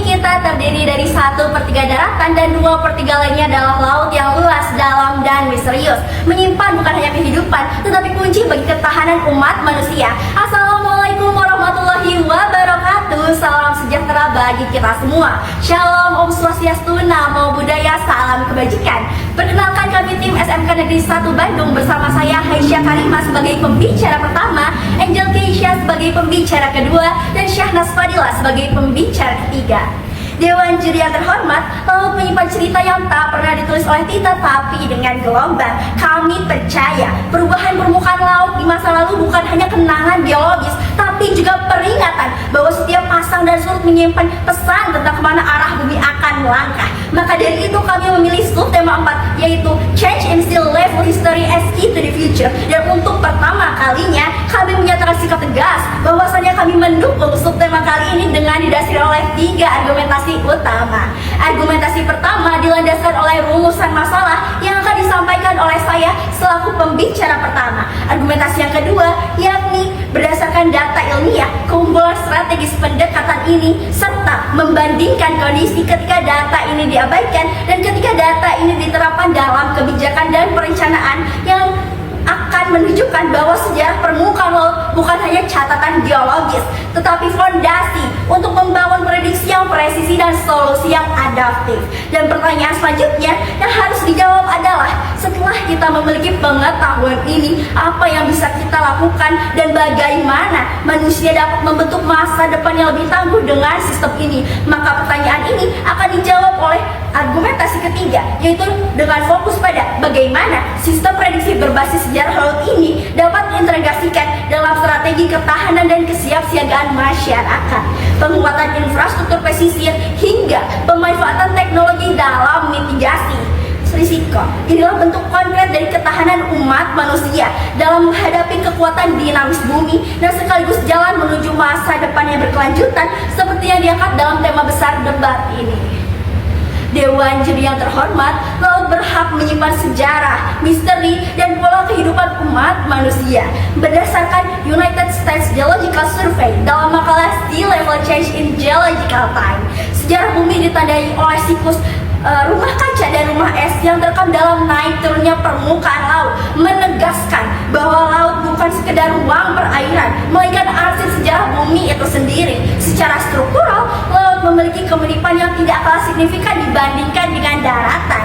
kita terdiri dari 1/3 daratan dan 2/3 lainnya adalah laut yang luas, dalam, dan misterius. Menyimpan bukan hanya kehidupan, tetapi kunci bagi ketahanan umat manusia. Assalamualaikum warahmatullahi wabarakatuh. Salam sejahtera bagi kita semua. Shalom, Om Swastiastu, Namo Buddhaya, salam kebajikan. Perkenalkan, kami tim SMK Negeri 1 Bandung bersama saya Haisya Karimah sebagai pembicara pertama, Angel Keisha sebagai pembicara kedua, dan Syahnas Fadila sebagai pembicara ketiga. Dewan juri yang terhormat, laut menyimpan cerita yang tak pernah ditulis oleh tinta tapi dengan gelombang. Kami percaya perubahan permukaan laut di masa lalu bukan hanya kenangan biologis, tapi juga peringatan bahwa setiap pasang dan surut menyimpan pesan tentang kemana arah bumi akan melangkah. Maka dari itu kami memilih subtema 4, yaitu Change in Sea Level History as Key to the Future. Dan untuk pertama kalinya kami menyatakan sikap tegas bahwasanya kami mendukung subtema kali ini dengan didasari oleh 3 argumentasi utama. Argumentasi pertama dilandaskan oleh rumusan masalah yang akan disampaikan oleh saya selaku pembicara pertama. Argumentasi yang kedua yakni berdasarkan data ilmiah, keunggulan strategis pendekatan ini serta membandingkan kondisi ketika data ini diabaikan dan ketika data ini diterapkan dalam kebijakan dan perencanaan yang akan menunjukkan bahwa sejarah permukaan laut bukan hanya catatan geologis, tetapi fondasi untuk membangun prediksi yang presisi dan solusi yang adaptif. Dan pertanyaan selanjutnya yang harus dijawab adalah, setelah kita memiliki pengetahuan ini, apa yang bisa kita lakukan dan bagaimana manusia dapat membentuk masa depan yang lebih tangguh dengan sistem ini? Maka pertanyaan ini akan dijawab oleh argumentasi ketiga, yaitu dengan fokus pada bagaimana sistem prediksi berbasis sejarah laut ini dapat diintegrasikan dalam strategi ketahanan dan kesiapsiagaan masyarakat, penguatan infrastruktur pesisir, hingga pemanfaatan teknologi dalam mitigasi risiko. Inilah bentuk konkret dari ketahanan umat manusia dalam menghadapi kekuatan dinamis bumi dan sekaligus jalan menuju masa depan yang berkelanjutan seperti yang diangkat dalam tema besar debat ini. Dewan juri yang terhormat, laut berhak menyimpan sejarah, misteri, dan pola kehidupan umat manusia. Berdasarkan United States Geological Survey dalam makalah Sea Level Change in Geological Time, sejarah bumi ditandai oleh siklus rumah kaca dan rumah es yang terekam dalam naik turunnya permukaan laut, menegaskan bahwa laut bukan sekedar ruang perairan, melainkan arsip sejarah bumi itu sendiri. Secara struktural, laut memiliki kemiripan yang tidak kalah signifikan dibandingkan dengan daratan.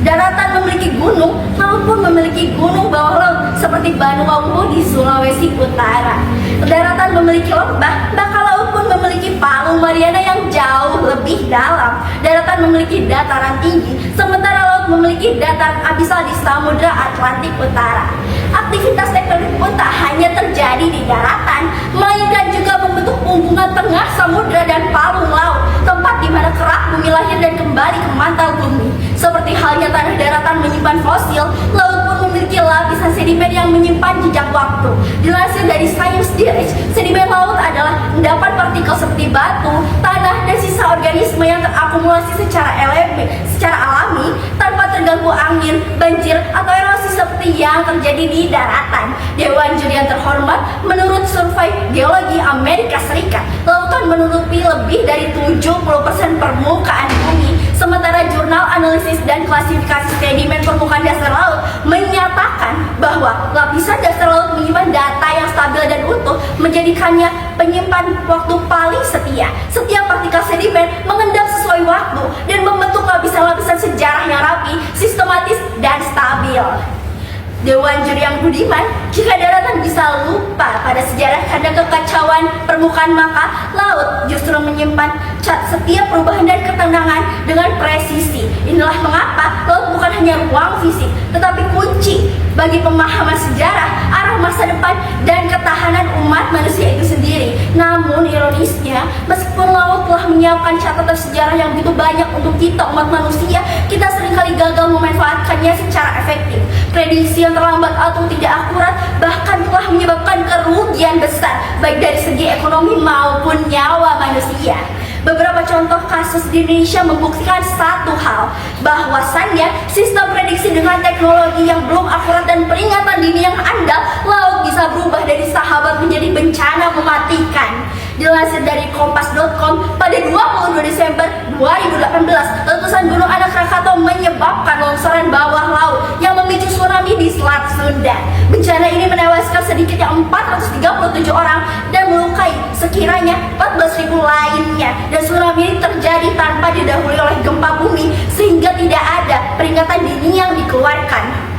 Daratan memiliki gunung, laut pun memiliki gunung bawah laut seperti Vanuatu di Sulawesi Utara. Daratan memiliki lembah, maka laut pun memiliki Palu Mariana yang jauh lebih dalam. Daratan memiliki dataran tinggi, sementara laut memiliki dataran abisal di Samudra Atlantik Utara. Aktivitas tektonik pun tak hanya terjadi di daratan, melainkan juga membentuk hubungan tengah samudra dan palung laut, tempat di mana kerak bumi lahir dan kembali ke mantel bumi. Seperti halnya tanah daratan menyimpan fosil, laut pun memiliki lapisan sedimen yang menyimpan jejak waktu. Dilansir dari Science Direct, sedimen laut adalah endapan partikel seperti batu, tanah, dan sisa organisme yang terakumulasi secara alami tanpa terganggu angin, banjir, atau erosi seperti yang terjadi di daratan. Dewan juri yang terhormat, menurut survei geologi Amerika Serikat, lautan menutupi lebih dari 70% permukaan bumi. Sementara jurnal analisis dan klasifikasi sedimen permukaan dasar laut menyatakan bahwa lapisan dasar laut menyimpan data yang stabil dan utuh, menjadikannya penyimpan waktu paling setia. Setiap partikel sedimen mengendap sesuai waktu dan membentuk lapisan-lapisan sejarah yang rapi, sistematis, dan stabil. Dewan juri yang budiman, jika daratan bisa lupa pada sejarah karena kekacauan permukaan, maka laut justru menyimpan setiap perubahan dan ketenangan dengan presisi. Inilah mengapa laut bukan hanya ruang fisik, tetapi kunci bagi pemahaman sejarah, arah masa depan, dan ketahanan umat manusia itu sendiri. Namun ironisnya, meskipun laut telah menyiapkan catatan sejarah yang begitu banyak untuk kita umat manusia, kita seringkali gagal memanfaatkannya secara efektif. Prediksi yang terlambat atau tidak akurat bahkan telah menyebabkan kerugian besar baik dari segi ekonomi maupun nyawa manusia. Beberapa contoh kasus di Indonesia membuktikan satu hal, bahwasannya sistem prediksi dengan teknologi yang belum akurat dan peringatan dini yang andal, laut bisa berubah dari sahabat menjadi bencana mematikan. Dilansir dari kompas.com pada 22 longsoran bawah laut yang memicu tsunami di Selat Sunda. Bencana ini menewaskan sedikitnya 437 orang dan melukai sekiranya 14.000 lainnya. Dan tsunami ini terjadi tanpa didahului oleh gempa bumi sehingga tidak ada peringatan dini yang dikeluarkan.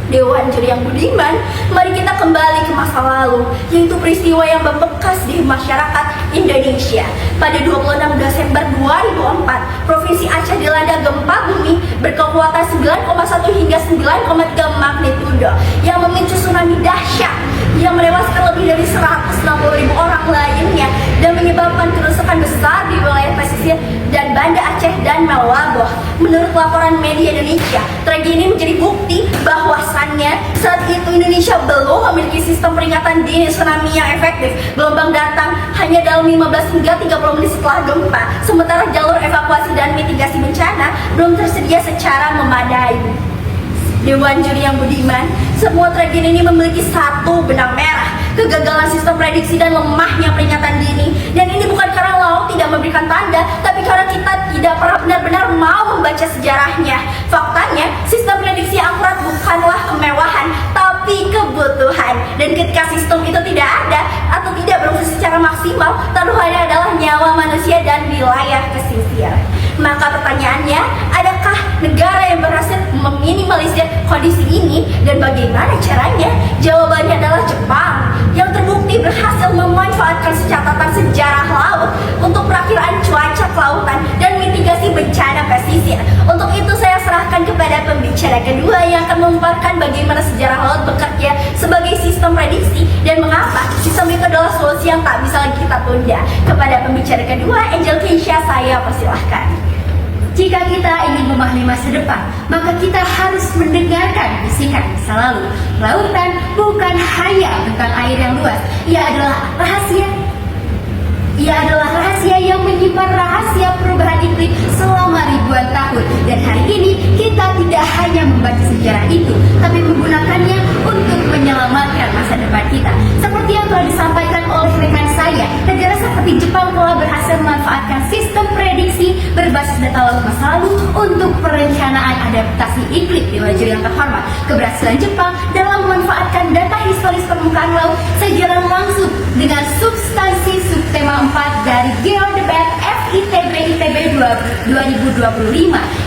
Dewan Juri yang budiman, mari kita kembali ke masa lalu, yaitu peristiwa yang membekas di masyarakat Indonesia. Pada 26 Desember 2004, Provinsi Aceh dilanda gempa bumi berkekuatan 9,1 hingga 9,3 magnitudo yang memicu tsunami dahsyat yang menewaskan lebih dari 160.000 orang lainnya dan menyebabkan kerusakan besar di wilayah pesisir dan Banda Aceh dan Melaboh. Menurut laporan media Indonesia, tragedi ini menjadi bukti bahwasannya saat itu Indonesia belum memiliki sistem peringatan dini tsunami yang efektif. Gelombang datang hanya dalam 15 hingga 30 menit setelah gempa, sementara jalur evakuasi dan mitigasi bencana belum tersedia secara memadai. Dewan Juri yang budiman, semua tragedi ini memiliki satu benang merah: kegagalan sistem prediksi dan lemahnya peringatan dini. Dan ini bukan karena laut tidak memberikan tanda, tapi karena kita tidak pernah benar-benar mau membaca sejarahnya. Faktanya, sistem prediksi yang akurat bukanlah kemewahan, tapi kebutuhan. Dan ketika sistem itu tidak ada atau tidak berfungsi secara maksimal, taruhannya adalah nyawa manusia dan wilayah pesisir. Maka pertanyaannya, adakah negara yang berhasil meminimalisir kondisi ini dan bagaimana caranya? Jawabannya adalah Jepang, yang terbukti berhasil memanfaatkan catatan sejarah laut untuk perakiraan cuaca kelautan dan mitigasi bencana pesisir. Untuk itu saya serahkan kepada pembicara kedua yang akan memaparkan bagaimana sejarah laut bekerja sebagai sistem prediksi dan mengapa sistem itu adalah solusi yang tak bisa lagi kita tunda. Kepada pembicara kedua, Angel Keisha, saya persilahkan. Jika kita ingin memahami masa depan, maka kita harus mendengarkan bisikan masa lalu. Lautan bukan hanya tentang air yang luas, ia adalah rahasia yang menyimpan rahasia perubahan iklim selama ribuan tahun. Dan hari ini kita tidak hanya membaca sejarah itu, tapi menggunakannya untuk menyelamatkan masa depan kita. Seperti yang telah disampaikan oleh rekan saya, negara seperti Jepang telah berhasil memanfaatkan sistem prediksi berbasis data laut masa lalu untuk perencanaan adaptasi iklim. Dewan Juri yang terhormat, keberhasilan Jepang dalam memanfaatkan data historis permukaan laut sejalan langsung dengan substansi subtema 4 dari Geodebat FITB 2025,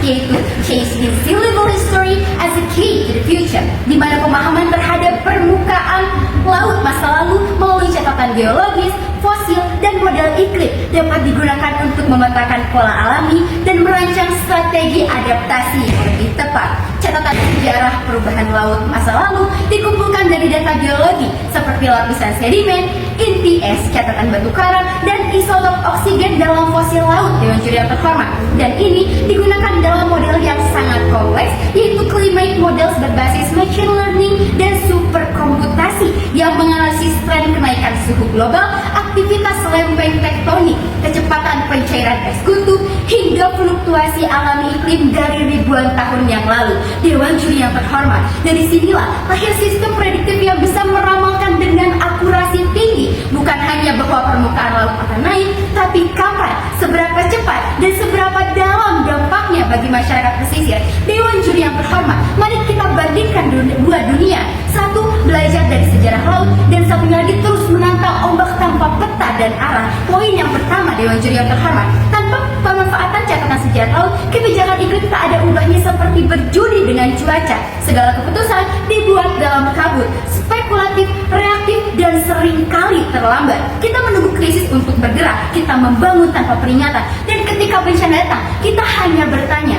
yaitu Change in Sea Level History as a Key to the Future, di mana pemahaman terhadap permukaan laut masa lalu melalui catatan geologis, fosil, dan model iklim dapat digunakan untuk memetakan pola alami dan merancang strategi adaptasi yang lebih tepat. Catatan sejarah perubahan laut masa lalu dikumpulkan dari data geologi seperti lapisan sedimen, inti es, catatan batu karang, dan isotop oksigen dalam fosil laut. Dewan Juri yang terhormat, dan ini digunakan dalam model yang sangat kompleks, yaitu climate models berbasis machine learning dan superkomputasi yang menganalisis tren kenaikan suhu global, aktivitas lempeng tektonik, kecepatan pencairan es kutub, hingga fluktuasi alami iklim dari ribuan tahun yang lalu. Dewan Juri yang terhormat, dari sinilah lahir sistem prediktif yang bisa meramalkan dengan akurasi tinggi bukan hanya bahwa permukaan laut akan naik, tapi kapan, seberapa cepat, dan seberapa dalam dampaknya bagi masyarakat pesisir. Dewan Juri yang terhormat, mari kita bandingkan dua dunia. Satu, belajar dari sejarah laut, dan satunya lagi terus menantang ombak tanpa peta dan arah. Poin yang pertama, Dewan Juri yang terhormat, tanpa pemanfaatan catatan sejarah laut, kebijakan iklim tak ada ubahnya seperti berjudi dengan cuaca. Segala keputusan dibuat dalam kabut, spekulatif, reaktif, dan seringkali terlambat. Kita menunggu krisis untuk bergerak, kita membangun tanpa peringatan, dan ketika bencana datang, kita hanya bertanya,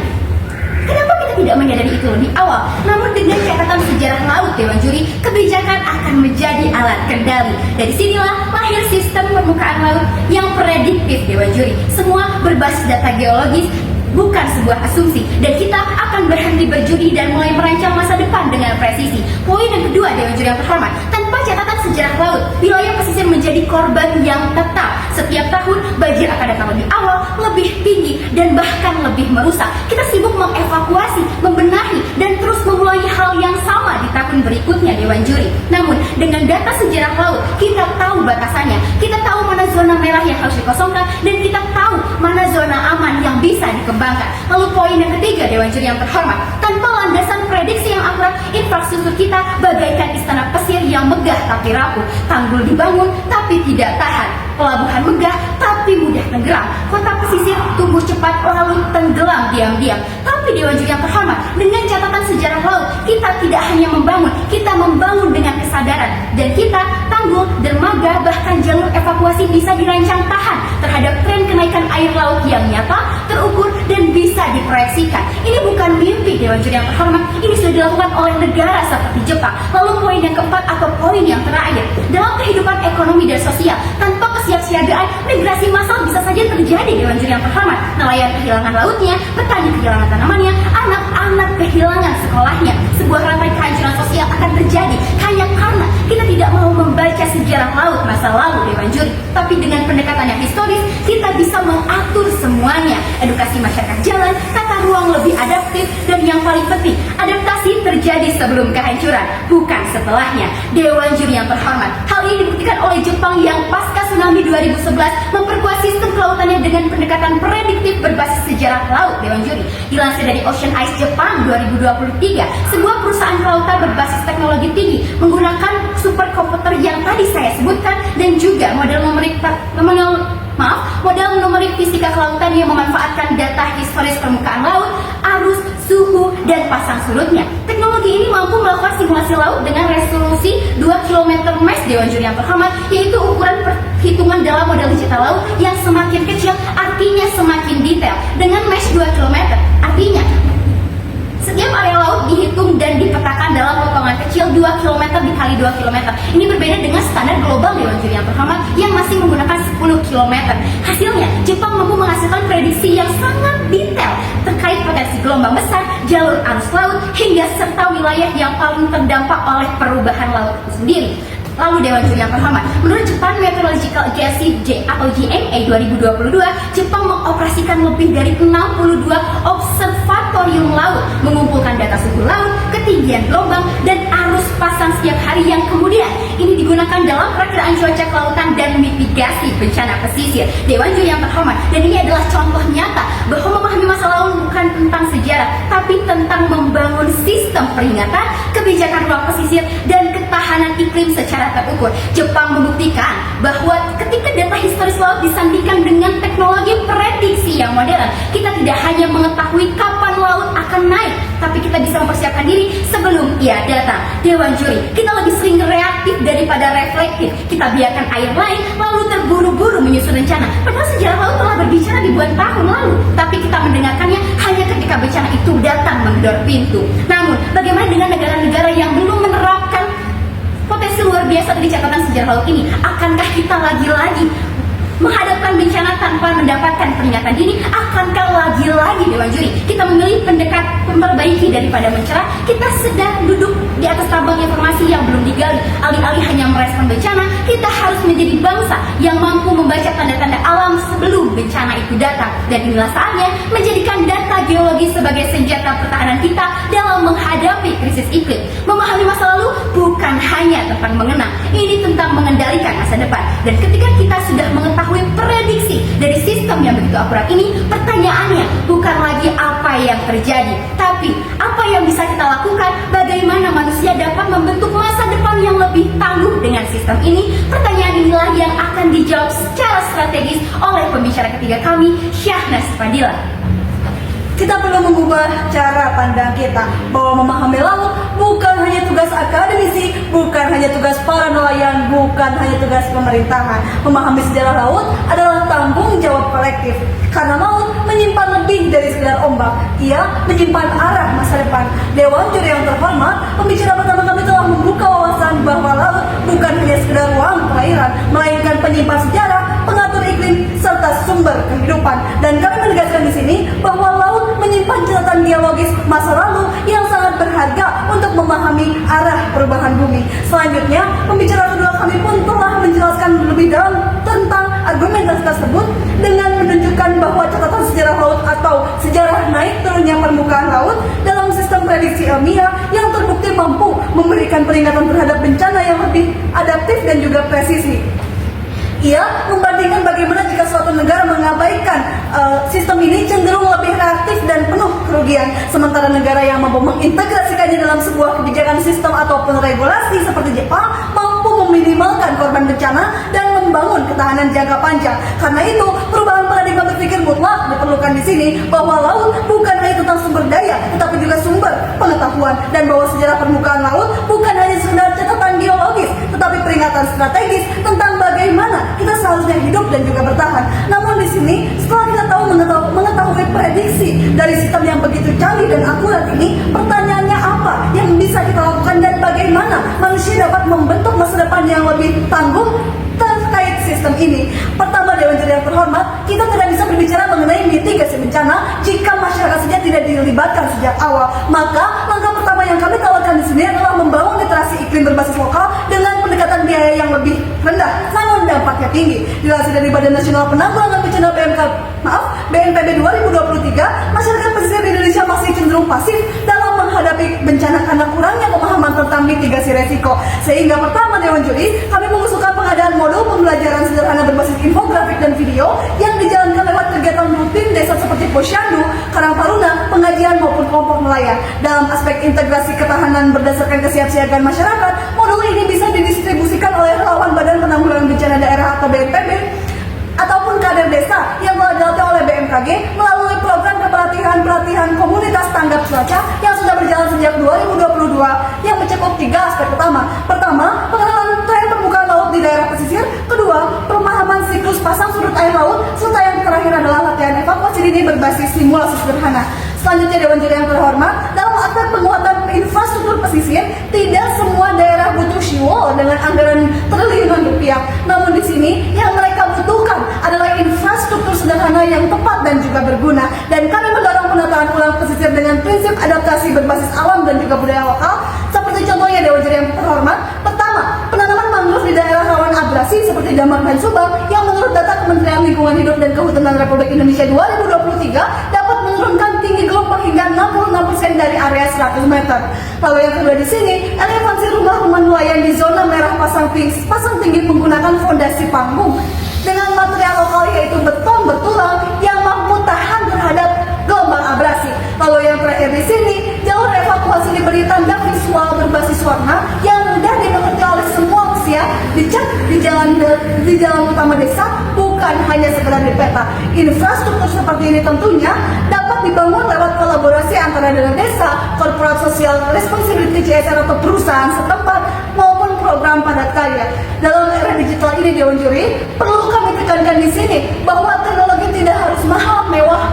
kenapa kita tidak menyadari itu lebih awal? Namun dengan catatan sejarah laut, Dewan Juri, kebijakan akan menjadi alat kendali. Dari sinilah lahir sistem permukaan laut yang prediktif, Dewan Juri. Semua berbasis data geologis, bukan sebuah asumsi, dan kita akan berhenti berjudi dan mulai merancang masa depan dengan presisi. Poin yang kedua, Dewan Juri yang terhormat, tanpa catatan sejarah laut, wilayah pesisir menjadi korban yang tetap. Setiap tahun banjir akan datang lebih awal, lebih tinggi, dan bahkan lebih merusak. Kita sibuk mengevakuasi, membenahi, dan terus memulai hal yang sama di tahun berikutnya, Dewan Juri. Namun dengan data sejarah laut, kita tahu batasannya, kita tahu mana zona merah yang harus dikosongkan, dan kita tahu mana zona aman yang bisa dikembangkan. kembangkan. Lalu poin yang ketiga, Dewan Juri yang terhormat, tanpa landasan prediksi yang akurat, infrastruktur kita bagaikan istana pesir yang megah tapi rapuh. Tanggul dibangun tapi tidak tahan, pelabuhan megah tapi mudah tenggelam, kota pesisir tumbuh cepat lalu tenggelam diam-diam. Tapi Dewan Juri yang terhormat, dengan catatan sejarah laut, kita tidak hanya membangun, kita membangun dengan kesadaran, dan kita tanggul, dermaga, bahkan jalur evakuasi bisa dirancang tahan terhadap tren kenaikan air laut yang nyata, terukur, dan bisa diproyeksikan. Ini bukan mimpi Dewan Juri yang terhormat, ini sudah dilakukan oleh negara seperti Jepang. Lalu poin yang keempat atau poin yang terakhir, dalam kehidupan ekonomi dan sosial, tanpa kesiapsiagaan, migrasi massal bisa saja terjadi Dewan Juri yang terhormat. Nelayan kehilangan lautnya, petani kehilangan tanamannya, anak-anak kehilangan sekolahnya. Sebuah rantai kehancuran sosial akan terjadi hanya karena kita tidak mau membaca sejarah laut masa lalu Dewan Juri. Tapi dengan pendekatan yang historis, kita bisa mengatur semuanya. Edukasi masyarakat jalan, tata ruang lebih adaptif, dan yang paling penting, adaptasi terjadi sebelum kehancuran, bukan setelahnya. Dewan Juri yang terhormat, hal ini dibuktikan oleh Jepang yang pasca tsunami 2011 memperkuat sistem kelautannya dengan pendekatan prediktif berbasis sejarah laut Dewan Juri. Dilansir dari Ocean Ice Jepang 2023, sebuah perusahaan kelautan berbasis teknologi tinggi menggunakan superkomputer yang tadi saya sebutkan dan juga model numerik fisika kelautan yang memanfaatkan data historis permukaan laut, arus, suhu, dan pasang surutnya. Teknologi ini mampu melakukan simulasi laut dengan resolusi 2 km mesh Dewan Juri yang terhormat, yaitu ukuran perhitungan dalam model digital laut yang semakin kecil artinya semakin detail. Dengan mesh 2 km artinya setiap area laut dihitung dan dipetakan dalam potongan kecil 2 km dikali 2 km. Ini berbeda dengan standar global Dewan Juri yang terhormat yang masih menggunakan 10 km. Hasilnya, Jepang mampu menghasilkan prediksi yang sangat detail terkait potensi gelombang besar, jalur arus laut, hingga serta wilayah yang paling terdampak oleh perubahan laut itu sendiri. Lalu Dewan Juri yang terhormat, menurut Japan Meteorological Agency atau JMA 2022, Jepang mengoperasikan lebih dari 62 observatorium laut, mengumpulkan data suhu laut, ketinggian gelombang, dan arus pasang setiap hari yang kemudian ini digunakan dalam perakiraan cuaca kelautan dan mitigasi bencana pesisir. Dewan Juri yang terhormat, dan ini adalah contoh nyata bahwa memahami masa lalu bukan tentang sejarah, tapi tentang membangun sistem peringatan, kebijakan ruang pesisir, dan ketahanan iklim secara terukur. Jepang membuktikan bahwa ketika data historis laut disandingkan dengan teknologi prediksi yang modern, kita tidak hanya mengetahui kapan laut akan naik, tapi kita bisa mempersiapkan diri sebelum ia datang. Dewan Juri, kita lebih sering reaktif daripada reflektif. Kita biarkan air naik lalu terburu-buru menyusun rencana. Padahal sejarah laut telah berbicara ribuan tahun lalu, tapi kita mendengarkannya hanya ketika bencana itu datang menggedor pintu. Namun, bagaimana dengan negara-negara yang belum menerapkan potensi luar biasa dari catatan sejarah laut ini? Akankah kita lagi-lagi menghadapkan bencana tanpa mendapatkan peringatan dini? Akankah lagi-lagi Dewan Juri kita memilih pendekat memperbaiki daripada mencerah? Kita sedang duduk di atas tabang informasi yang belum digali. Alih-alih hanya merespon bencana, kita harus menjadi bangsa yang mampu membaca tanda-tanda alam sebelum bencana itu datang. Dan inilah saatnya menjadikan data geologi sebagai senjata pertahanan kita dalam menghadapi krisis iklim. Memahami masa lalu bukan hanya tentang mengenang, ini tentang mengendalikan masa depan. Dan ketika kita sudah mengetahui prediksi dari sistem yang begitu akurat ini, pertanyaannya bukan lagi apa yang terjadi, tapi apa yang bisa kita lakukan, bagaimana manusia dapat membentuk masa depan yang lebih tangguh dengan sistem ini. Pertanyaan inilah yang akan dijawab secara strategis oleh pembicara ketiga kami, Syahnas Fadila. Kita perlu mengubah cara pandang kita bahwa memahami laut bukan hanya tugas akademisi, bukan hanya tugas para nelayan, bukan hanya tugas pemerintahan. Memahami sejarah laut adalah tanggung jawab kolektif, karena laut menyimpan lebih dari sekedar ombak. Ia menyimpan arah masa depan. Dewan Juri yang terhormat, pembicara pertama kami telah membuka wawasan bahwa laut bukan hanya sekedar ruang perairan, melainkan penyimpan sejarah, pengatur iklim, serta sumber kehidupan. Dan kami menegaskan di sini bahwa laut menyimpan catatan geologis masa lalu yang sangat berharga untuk memahami arah perubahan bumi. Selanjutnya, pembicara kedua kami pun telah menjelaskan lebih dalam tentang argumentasi tersebut dengan menunjukkan bahwa catatan sejarah laut atau sejarah naik turunnya permukaan laut dalam sistem prediksi ilmiah yang terbukti mampu memberikan peringatan terhadap bencana yang lebih adaptif dan juga presisi. Ia membandingkan bagaimana jika suatu negara mengabaikan sistem ini cenderung lebih reaktif dan penuh kerugian, sementara negara yang mampu mengintegrasikannya dalam sebuah kebijakan sistem ataupun regulasi seperti Jepang mampu meminimalkan korban bencana dan membangun ketahanan jangka panjang. Karena itu, perubahan paradigma berpikir mutlak diperlukan di sini, bahwa laut bukan hanya tentang sumber daya, tetapi juga sumber pengetahuan, dan bahwa sejarah permukaan laut bukan hanya sekedar catatan geologis, tetapi peringatan strategis tentang bagaimana kita seharusnya hidup dan juga bertahan. Namun di sini, setelah kita mengetahui prediksi dari sistem yang begitu canggih dan akurat ini, pertanyaannya apa yang bisa kita lakukan dan bagaimana manusia dapat membentuk masa depan yang lebih tangguh terkait sistem ini. Pertama, Dewan Juri yang terhormat, kita tidak bisa berbicara mengenai mitigasi bencana jika masyarakat saja tidak dilibatkan sejak awal. Maka langkah pertama yang kami tawarkan di sini adalah membangun literasi iklim berbasis lokal dengan pendekatan biaya yang lebih rendah, namun dampaknya tinggi. Dilansir dari Badan Nasional Penanggulangan Bencana BNPB 2023, masyarakat pesisir di Indonesia masih cenderung pasif dalam menghadapi bencana karena kurangnya pemahaman tentang mitigasi resiko. Sehingga pertama, Dewan Juri, kami mengusulkan pengadaan modul pembelajaran sederhana berbasis infografik dan video yang dijalankan lewat kegiatan rutin desa seperti Posyandu, Karang Taruna, pengajian maupun kelompok nelayan. Dalam aspek integrasi ketahanan berdasarkan kesiapsiagaan masyarakat, modul ini bisa didistribusikan oleh relawan Badan Penanggulangan Bencana Daerah atau BNPB ataupun kader desa yang telah dilatih oleh BMKG melalui program pelatihan komunitas tanggap cuaca yang sudah berjalan sejak 2022 yang mencakup 3 aspek utama. Pertama, pengenalan tren permukaan laut di daerah pesisir. Kedua, pemahaman siklus pasang surut air laut. Serta yang terakhir adalah latihan evakuasi dini berbasis simulasi sederhana. Selanjutnya, Dewan Juri yang terhormat, dalam aspek penguatan infrastruktur pesisir, tidak semua daerah butuh seawall dengan anggaran triliunan rupiah. Namun di sini yang mereka butuhkan adalah infrastruktur sederhana yang tepat dan juga berguna. Dan kami mendorong penataan ulang pesisir dengan prinsip adaptasi berbasis alam dan juga budaya lokal. Seperti contohnya, Dewan Juri yang terhormat, pertama, penanaman mangrove di daerah rawan abrasi seperti Damar dan Subang yang menurut data Kementerian Lingkungan Hidup dan Kehutanan Republik Indonesia 2023 dapat menurunkan tinggi gelombang hingga 66% dari area 100 meter. Lalu yang kedua di sini, elevansi rumah-rumah nelayan di zona merah pasang tinggi menggunakan fondasi panggung dengan material lokal yaitu beton bertulang yang mampu tahan terhadap gelombang abrasi. Lalu yang terakhir di sini, jalur evakuasi diberi tanda visual berbasis warna yang mudah dimengerti oleh semua usia, dicat di jalan utama desa, bukan hanya sekedar di peta. Infrastruktur seperti ini tentunya dapat dibangun lewat kolaborasi antara dengan desa, corporate social responsibility CSR atau perusahaan setempat maupun program padat karya. Dalam era digital ini, Dewan Juri, perlu kami tekankan di sini bahwa teknologi tidak harus mahal mewah.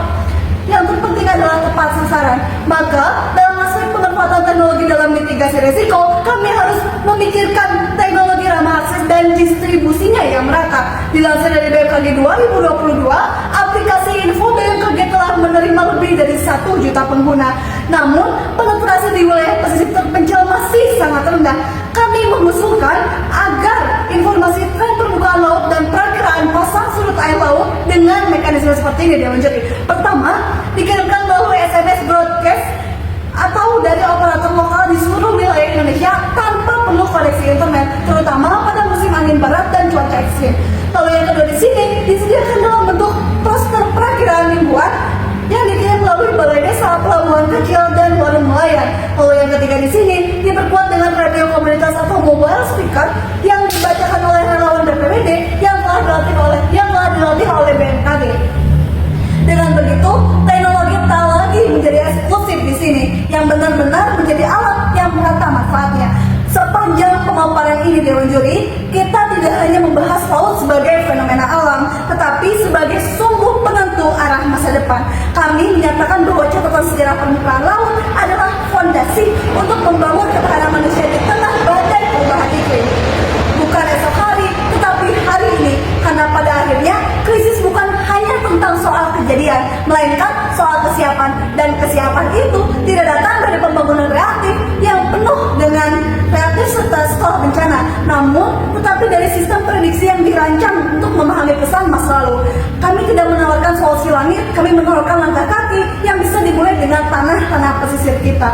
Yang terpenting adalah tepat sasaran. Maka dalam aspek pemanfaatan teknologi dalam mitigasi risiko, kami harus memikirkan teknologi ramah akses dan distribusinya yang merata. Dilansir dari BMKG 2022, aplikasi info BMKG telah menerima lebih dari 1 juta pengguna. Namun, penetrasi di wilayah pesisir terpencil masih sangat rendah. Kami mengusulkan agar informasi tren permukaan laut dan perakiraan pasang surut air laut dengan mekanisme seperti ini, Dewan Juri. Pertama, dikirimkan melalui SMS broadcast atau dari operator lokal di seluruh wilayah Indonesia tanpa perlu koneksi internet, terutama pada musim angin barat dan cuaca ekstrim. Lalu yang kedua di sini disediakan dalam bentuk poster perakiraan mingguan yang dikirim melalui balai desa, pelabuhan kecil, dan warung nelayan. Lalu yang ketiga di sini diperkuat dengan radio komunitas atau mobile speaker yang dibacakan oleh relawan BPBD yang telah dilatih oleh BMKG. Dengan begitu, teknologi tak lagi menjadi eksklusif di sini, yang benar-benar menjadi alat yang merata manfaatnya. Sepanjang pemaparan ini, Dewan Juri, kita tidak hanya membahas laut sebagai fenomena alam, tetapi sebagai sumber penentu arah masa depan. Kami menyatakan bahwa catatan sejarah permukaan laut adalah fondasi untuk membangun ketahanan manusia di tengah badai perubahan iklim. Bukan esok hari, tetapi hari ini. Karena pada akhirnya, krisis bukan hanya tentang soal kejadian, melainkan soal kesiapan. Dan kesiapan itu tidak datang dari pembangunan reaktif yang penuh dengan reaktif serta setelah bencana, namun tetapi dari sistem prediksi yang dirancang untuk memahami pesan masa lalu. Kami tidak menawarkan solusi langit, kami menawarkan langkah kaki yang bisa dimulai dengan tanah-tanah pesisir kita.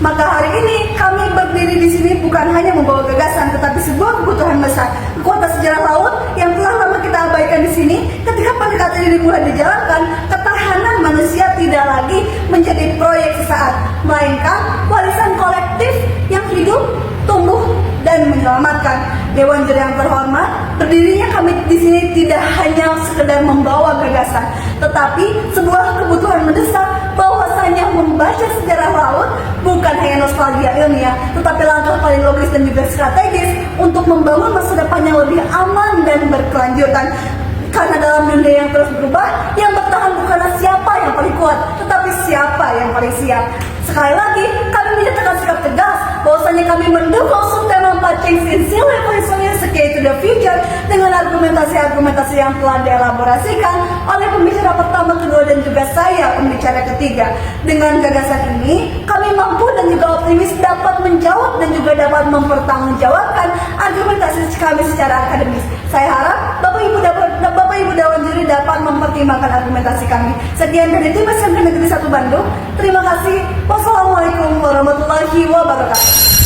Maka hari ini kami berdiri di sini bukan hanya membawa gagasan, tetapi sebuah kebutuhan besar. Kekuatan sejarah laut yang telah lama kita abaikan di sini, ketika pendekatan ini mulai dijalankan, ketahanan manusia tidak lagi menjadi proyek sesaat, melainkan warisan kolektif yang hidup, tumbuh, dan menyelamatkan. Dewan Juri yang terhormat, berdirinya kami di sini tidak hanya sekedar membawa gagasan, tetapi sebuah kebutuhan mendesak bahwasanya membaca sejarah laut bukan hanya nostalgia ilmiah, tetapi langkah paling logis dan juga strategis untuk membangun masa depan yang lebih aman dan berkelanjutan. Karena dalam dunia yang terus berubah, yang bertahan bukanlah siapa yang paling kuat, tetapi siapa yang paling siap. Sekali lagi, kami menyatakan sikap tegas bahwasanya kami mendukung subtema 4 Change in Sea Level Security to the Future dengan argumentasi-argumentasi yang telah dielaborasikan oleh pembicara pertama, kedua, dan juga saya, pembicara ketiga. Dengan gagasan ini, kami mampu dan juga optimis dapat menjawab dan juga dapat mempertanggungjawabkan argumentasi kami secara akademis. Saya harap Bapak Ibu Dewan Juri dapat mempertimbangkan argumentasi kami. Sekian dari tim SMP Negeri 1 Bandung. Terima kasih. Wassalamualaikum warahmatullahi wabarakatuh.